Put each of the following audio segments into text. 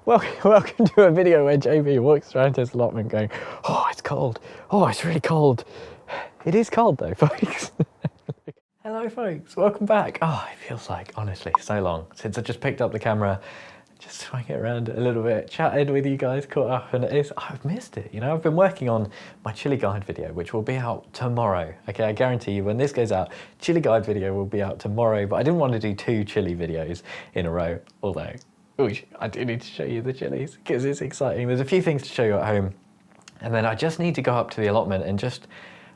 Welcome to a video where JB walks around his allotment going, oh, it's cold. Oh, it's really cold. It is cold though, folks. Hello, folks. Welcome back. Oh, it feels like, honestly, so long since I just picked up the camera, just swung it around a little bit, chatted with you guys, caught up, and I've missed it. You know, I've been working on my chili guide video, which will be out tomorrow. Okay, I guarantee you when this goes out, chili guide video will be out tomorrow, but I didn't want to do 2 chili videos in a row, although I do need to show you the chilies because it's exciting. There's a few things to show you at home, and then I just need to go up to the allotment and just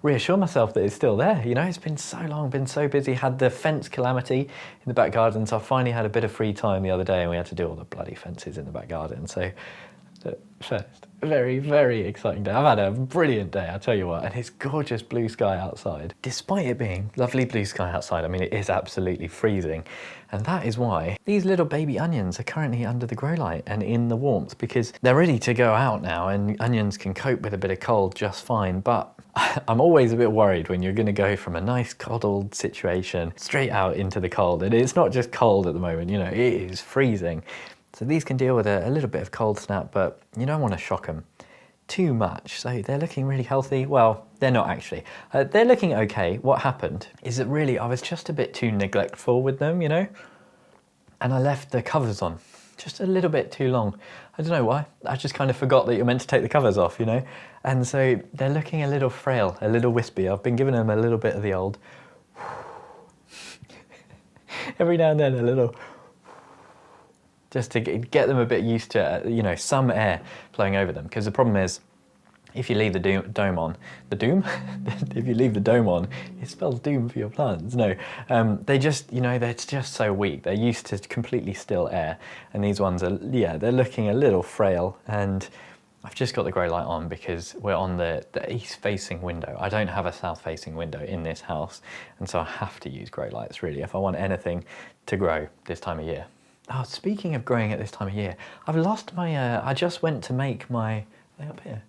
reassure myself that it's still there. You know, it's been so long, been so busy, had the fence calamity in the back garden, so I finally had a bit of free time the other day and we had to do all the bloody fences in the back garden. So first, very, very exciting day. I've had a brilliant day, I'll tell you what, and it's gorgeous blue sky outside. Despite it being lovely blue sky outside, I mean, it is absolutely freezing. And that is why these little baby onions are currently under the grow light and in the warmth, because they're ready to go out now and onions can cope with a bit of cold just fine. But I'm always a bit worried when you're going to go from a nice coddled situation straight out into the cold. And it's not just cold at the moment, you know, it is freezing. So these can deal with a little bit of cold snap, but you don't want to shock them too much. So they're looking really healthy. Well, they're not actually. They're looking okay. What happened is that really I was just a bit too neglectful with them, you know, and I left the covers on just a little bit too long. I don't know why. I just kind of forgot that you're meant to take the covers off, you know, and so they're looking a little frail, a little wispy. I've been giving them a little bit of the old every now and then, a little, just to get them a bit used to, you know, some air flowing over them. Because the problem is, if you leave the dome on, if you leave the dome on, it spells doom for your plants. No, they just, you know, they're just so weak. They're used to completely still air. And these ones are, yeah, they're looking a little frail. And I've just got the grow light on because we're on the east-facing window. I don't have a south-facing window in this house. And so I have to use grow lights, really, if I want anything to grow this time of year. Oh, speaking of growing at this time of year, I've lost my, I just went to make my, up here,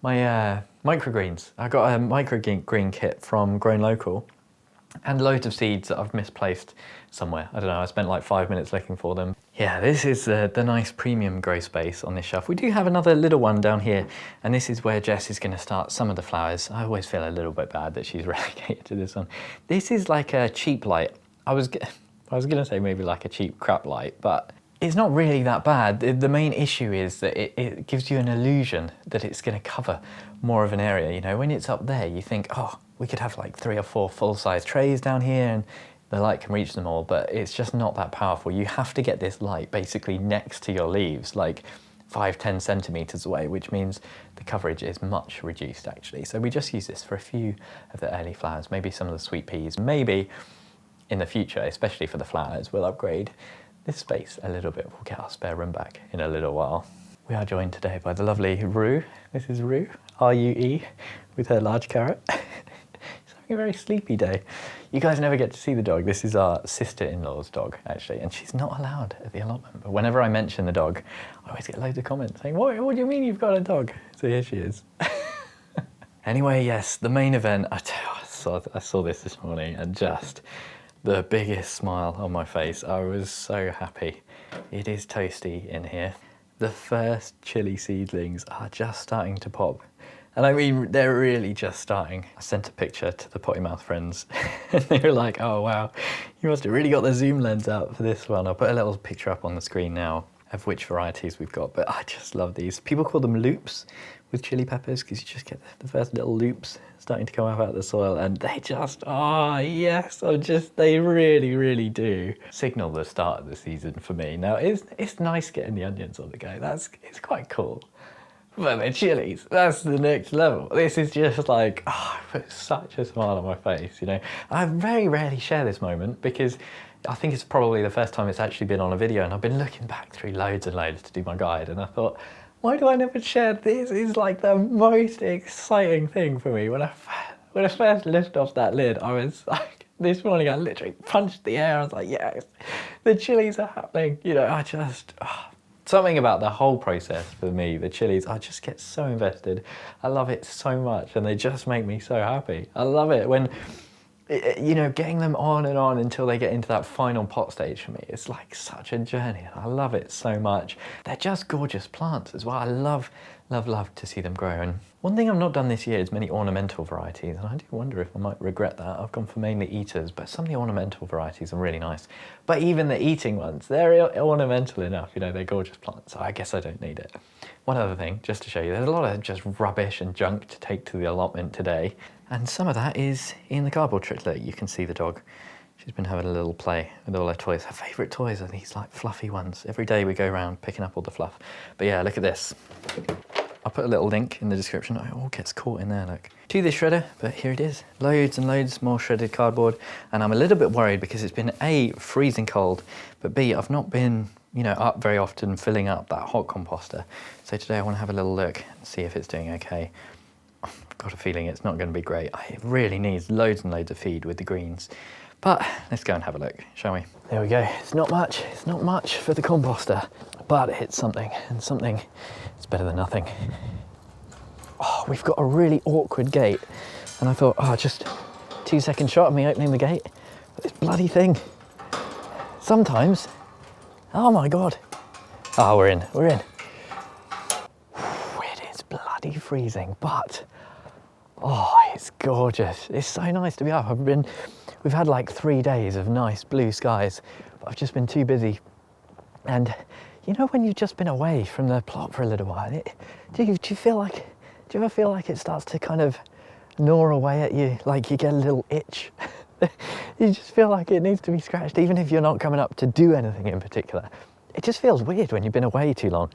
my microgreens. I got a microgreen kit from Grown Local and loads of seeds that I've misplaced somewhere. I don't know, I spent like 5 minutes looking for them. Yeah, this is the nice premium grow space on this shelf. We do have another little one down here, and this is where Jess is going to start some of the flowers. I always feel a little bit bad that she's relegated to this one. This is like a cheap light. I was going to say maybe like a cheap crap light, but it's not really that bad. The main issue is that it gives you an illusion that it's going to cover more of an area. You know, when it's up there, you think, oh, we could have like 3 or 4 full-size trays down here and the light can reach them all, but it's just not that powerful. You have to get this light basically next to your leaves, like 5-10 centimeters away, which means the coverage is much reduced actually. So we just use this for a few of the early flowers, maybe some of the sweet peas, maybe in the future, especially for the flowers, we'll upgrade this space a little bit. We'll get our spare room back in a little while. We are joined today by the lovely Rue. This is Rue, R-U-E, with her large carrot. She's having a very sleepy day. You guys never get to see the dog. This is our sister-in-law's dog, actually, and she's not allowed at the allotment. But whenever I mention the dog, I always get loads of comments saying, what do you mean you've got a dog? So here she is. Anyway, yes, the main event. I saw this morning and just the biggest smile on my face. I was so happy. It is toasty in here. The first chili seedlings are just starting to pop. And I mean, they're really just starting. I sent a picture to the Potty Mouth friends and they were like, oh wow, you must have really got the zoom lens out for this one. I'll put a little picture up on the screen now of which varieties we've got, but I just love these. People call them loops with chili peppers because you just get the first little loops starting to come up out of the soil, and they just, oh yes, they really, really do signal the start of the season for me. Now, it's nice getting the onions on the go. It's quite cool. But the chilies, that's the next level. This is just like, oh, it puts such a smile on my face, you know. I very rarely share this moment because I think it's probably the first time it's actually been on a video, and I've been looking back through loads and loads to do my guide, and I thought, why do I never share this? It's like the most exciting thing for me. When I first lift off that lid, I was like, this morning I literally punched the air. I was like, yes, the chilies are happening. You know, something about the whole process for me, the chilies, I just get so invested. I love it so much and they just make me so happy. I love it when getting them on and on until they get into that final pot stage for me, it's like such a journey. I love it so much. They're just gorgeous plants as well. I love to see them grow. And one thing I've not done this year is many ornamental varieties, and I do wonder if I might regret that. I've gone for mainly eaters, but some of the ornamental varieties are really nice. But even the eating ones, they're ornamental enough, they're gorgeous plants, so I guess I don't need it. One other thing, just to show you, there's a lot of just rubbish and junk to take to the allotment today, and some of that is in the cardboard tray. Look, you can see the dog. She's been having a little play with all her toys. Her favourite toys are these like fluffy ones. Every day we go around picking up all the fluff. But yeah, look at this. I'll put a little link in the description. It all gets caught in there, look. To this shredder, but here it is. Loads and loads more shredded cardboard. And I'm a little bit worried because it's been A, freezing cold, but B, I've not been, up very often filling up that hot composter. So today I want to have a little look and see if it's doing okay. I've got a feeling it's not going to be great. It really needs loads and loads of feed with the greens. But let's go and have a look, shall we? There we go. It's not much for the composter, but it's something, and something is better than nothing. Oh, we've got a really awkward gate, and I thought, just 2-second shot of me opening the gate. But this bloody thing, sometimes, oh my God. Oh, we're in. It is bloody freezing, but it's gorgeous. It's so nice to be up. We've had like 3 days of nice blue skies, but I've just been too busy. And when you've just been away from the plot for a little while, do you ever feel like it starts to kind of gnaw away at you, like you get a little itch? You just feel like it needs to be scratched, even if you're not coming up to do anything in particular. It just feels weird when you've been away too long.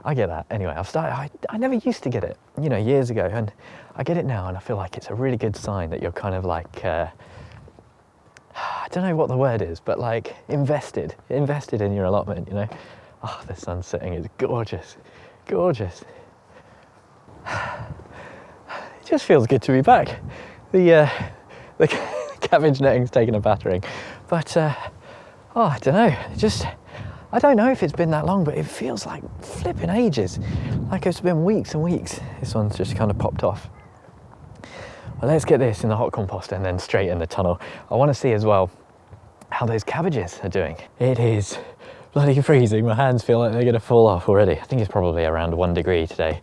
I get that. Anyway, I never used to get it, years ago, and I get it now, and I feel like it's a really good sign that you're kind of like, I don't know what the word is, but like invested in your allotment, Oh, the sun's setting, it's gorgeous. It just feels good to be back. The cabbage netting's taken a battering, but I don't know, I don't know if it's been that long, but it feels like flipping ages. Like it's been weeks and weeks. This one's just kind of popped off. Well, let's get this in the hot compost and then straight in the tunnel. I want to see as well how those cabbages are doing. It is bloody freezing. My hands feel like they're going to fall off already. I think it's probably around 1 degree today.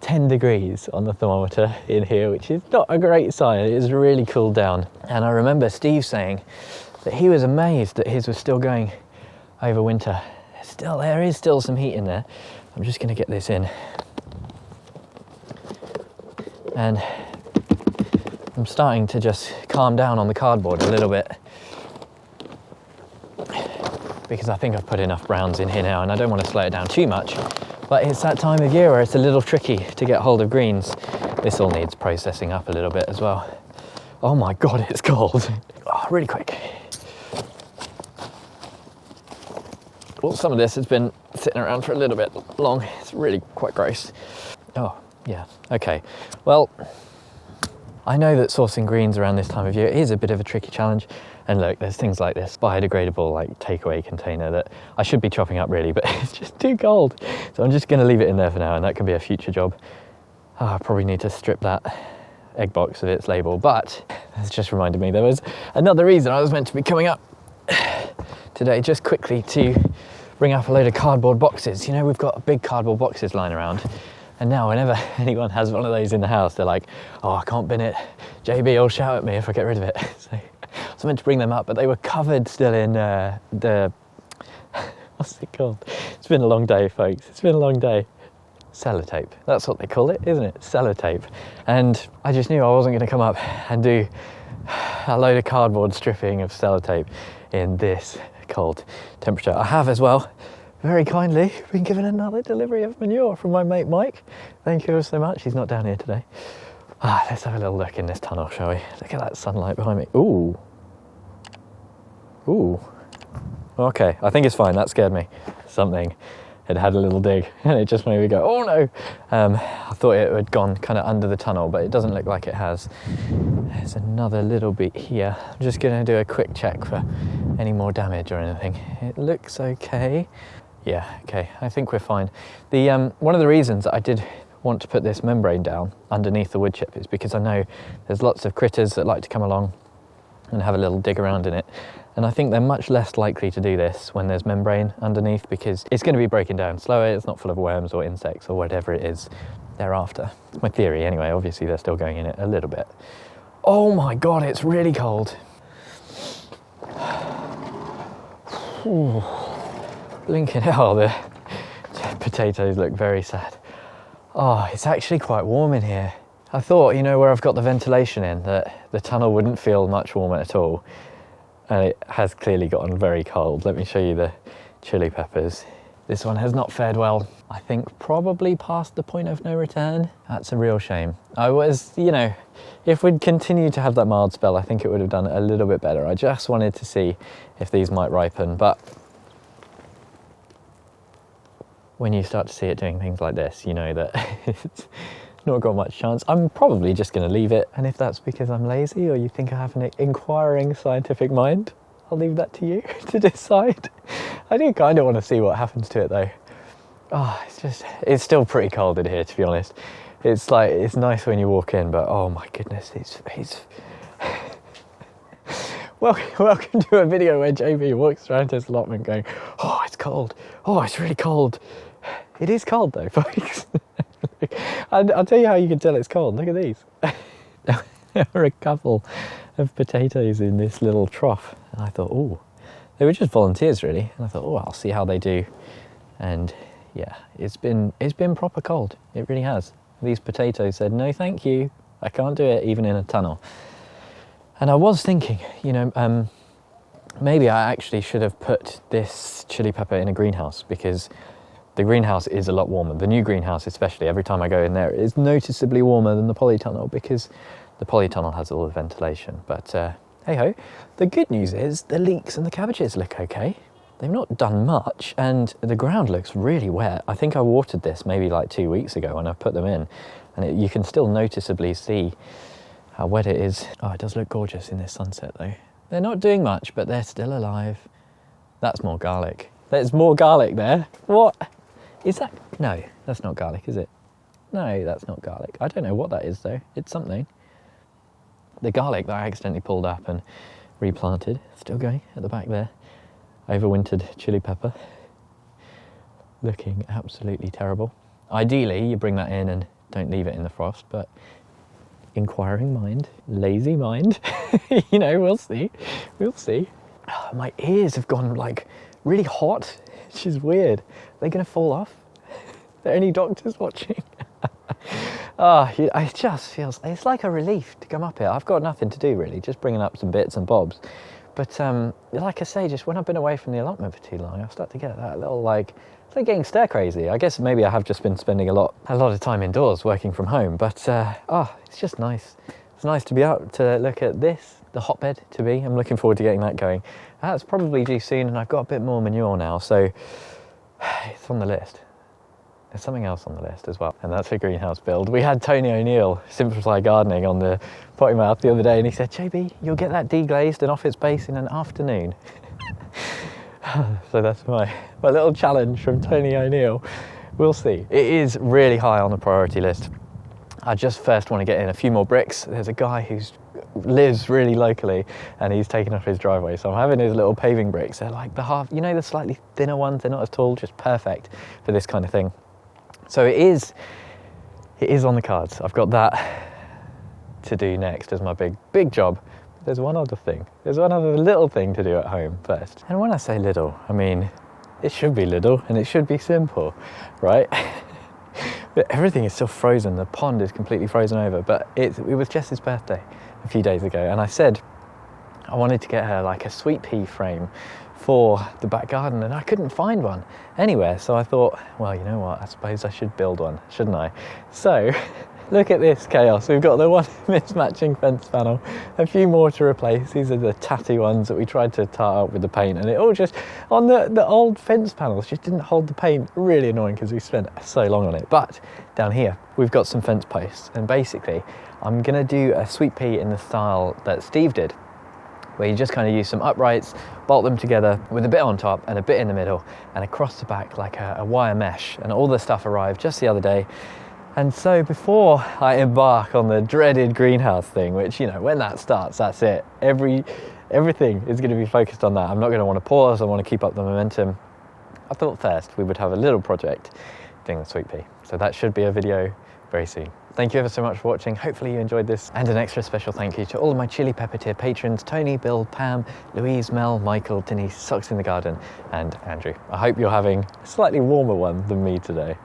10 degrees on the thermometer in here, which is not a great sign. It is really cooled down. And I remember Steve saying that he was amazed that his was still going over winter. There is still some heat in there. I'm just going to get this in. And I'm starting to just calm down on the cardboard a little bit, because I think I've put enough browns in here now, and I don't want to slow it down too much. But it's that time of year where it's a little tricky to get hold of greens. This all needs processing up a little bit as well. Oh my God, it's cold. Really quick. Well, some of this has been sitting around for a little bit long. It's really quite gross. Oh, yeah, okay. Well, I know that sourcing greens around this time of year is a bit of a tricky challenge. And look, there's things like this biodegradable like takeaway container that I should be chopping up really, but it's just too cold. So I'm just going to leave it in there for now, and that can be a future job. I probably need to strip that egg box of its label, but it's just reminded me there was another reason I was meant to be coming up today, just quickly to bring up a load of cardboard boxes. We've got big cardboard boxes lying around, and now whenever anyone has one of those in the house, they're like, I can't bin it. JB will shout at me if I get rid of it. So I was meant to bring them up, but they were covered still in the, what's it called? It's been a long day, folks. It's been a long day. Sellotape. That's what they call it, isn't it? Sellotape. And I just knew I wasn't going to come up and do a load of cardboard stripping of sellotape in this cold temperature. I have as well, very kindly, been given another delivery of manure from my mate Mike. Thank you so much. He's not down here today. Let's have a little look in this tunnel, shall we? Look at that sunlight behind me. Ooh. Okay, I think it's fine. That scared me. Something had a little dig, and it just made me go, oh no. I thought it had gone kind of under the tunnel, but it doesn't look like it has. There's another little bit here. I'm just going to do a quick check for any more damage or anything. It looks okay. Yeah, okay, I think we're fine. One of the reasons I did want to put this membrane down underneath the wood chip is because I know there's lots of critters that like to come along and have a little dig around in it. And I think they're much less likely to do this when there's membrane underneath, because it's going to be breaking down slower, it's not full of worms or insects or whatever it is thereafter. It's my theory anyway, obviously they're still going in it a little bit. Oh my god, it's really cold. Ooh. Blinking hell, the potatoes look very sad. Oh, it's actually quite warm in here. I thought, you know, where I've got the ventilation in, that the tunnel wouldn't feel much warmer at all. And it has clearly gotten very cold. Let me show you the chili peppers. This one has not fared well. I think probably past the point of no return. That's a real shame. I was, you know, if we'd continued to have that mild spell, I think it would have done a little bit better. I just wanted to see if these might ripen, but when you start to see it doing things like this, you know that it's not got much chance. I'm probably just going to leave it, and if that's because I'm lazy or you think I have an inquiring scientific mind, I'll leave that to you to decide. I do kind of want to see what happens to it though. Oh, it's still pretty cold in here, to be honest. It's like, it's nice when you walk in, but oh my goodness, it's welcome to a video where JB walks around his allotment going, oh, it's cold. Oh, it's really cold. It is cold though, folks. I'll tell you how you can tell it's cold. Look at these. There are a couple of potatoes in this little trough. And I thought, oh, they were just volunteers really. And I thought, oh, I'll see how they do. And yeah, it's been proper cold. It really has. These potatoes said, no, thank you. I can't do it even in a tunnel. And I was thinking, you know, maybe I actually should have put this chili pepper in a greenhouse, because the greenhouse is a lot warmer. The new greenhouse especially, every time I go in there, is noticeably warmer than the polytunnel, because the polytunnel has all the ventilation. But hey-ho, the good news is the leeks and the cabbages look okay. They've not done much, and the ground looks really wet. I think I watered this maybe like 2 weeks ago when I put them in, and you can still noticeably see how wet it is. Oh, it does look gorgeous in this sunset though. They're not doing much, but they're still alive. That's more garlic. There's more garlic there. What? Is that? No, that's not garlic, is it? No, that's not garlic. I don't know what that is though. It's something. The garlic that I accidentally pulled up and replanted, still going at the back there. Overwintered chili pepper. Looking absolutely terrible. Ideally, you bring that in and don't leave it in the frost, but inquiring mind, lazy mind, you know, we'll see. We'll see. Oh, my ears have gone like really hot, which is weird. Are they going to fall off? Are there any doctors watching? It just feels, it's like a relief to come up here. I've got nothing to do really, just bringing up some bits and bobs. But like I say, just when I've been away from the allotment for too long, I start to get that little like, it's like getting stir crazy. I guess maybe I have just been spending a lot of time indoors working from home, but it's just nice. It's nice to be out to look at this, the hotbed to be. I'm looking forward to getting that going. That's probably due soon, and I've got a bit more manure now, so it's on the list. There's something else on the list as well, and that's a greenhouse build. We had Tony O'Neill, Simplify Gardening, on the Potty Mouth the other day, and he said, JB, you'll get that deglazed and off its base in an afternoon. So that's my little challenge from Tony O'Neill. We'll see. It is really high on the priority list. I just first want to get in a few more bricks. There's a guy who lives really locally, and he's taken off his driveway, so I'm having his little paving bricks. They're like the half, you know, the slightly thinner ones. They're not as tall, just perfect for this kind of thing. So it is on the cards. I've got that to do next as my big job. There's one other thing. There's one other little thing to do at home first. And when I say little, I mean, it should be little and it should be simple, right? But everything is still frozen. The pond is completely frozen over. But it was Jess's birthday a few days ago, and I said I wanted to get her like a sweet pea frame for the back garden, and I couldn't find one anywhere. So I thought, well, you know what? I suppose I should build one, shouldn't I? So look at this chaos. We've got the one mismatching fence panel, a few more to replace. These are the tatty ones that we tried to tar up with the paint, and it all just, on the old fence panels, just didn't hold the paint. Really annoying because we spent so long on it. But down here, we've got some fence posts, and basically I'm gonna do a sweet pea in the style that Steve did, where you just kind of use some uprights, bolt them together with a bit on top and a bit in the middle, and across the back like a wire mesh. And all the stuff arrived just the other day, And so before I embark on the dreaded greenhouse thing, which, you know, when that starts, that's it. Everything is going to be focused on that. I'm not going to want to pause. I want to keep up the momentum. I thought first we would have a little project doing the sweet pea. So that should be a video very soon. Thank you ever so much for watching. Hopefully you enjoyed this. And an extra special thank you to all of my Chili Pepper tier patrons, Tony, Bill, Pam, Louise, Mel, Michael, Denise, Socks in the Garden, and Andrew. I hope you're having a slightly warmer one than me today.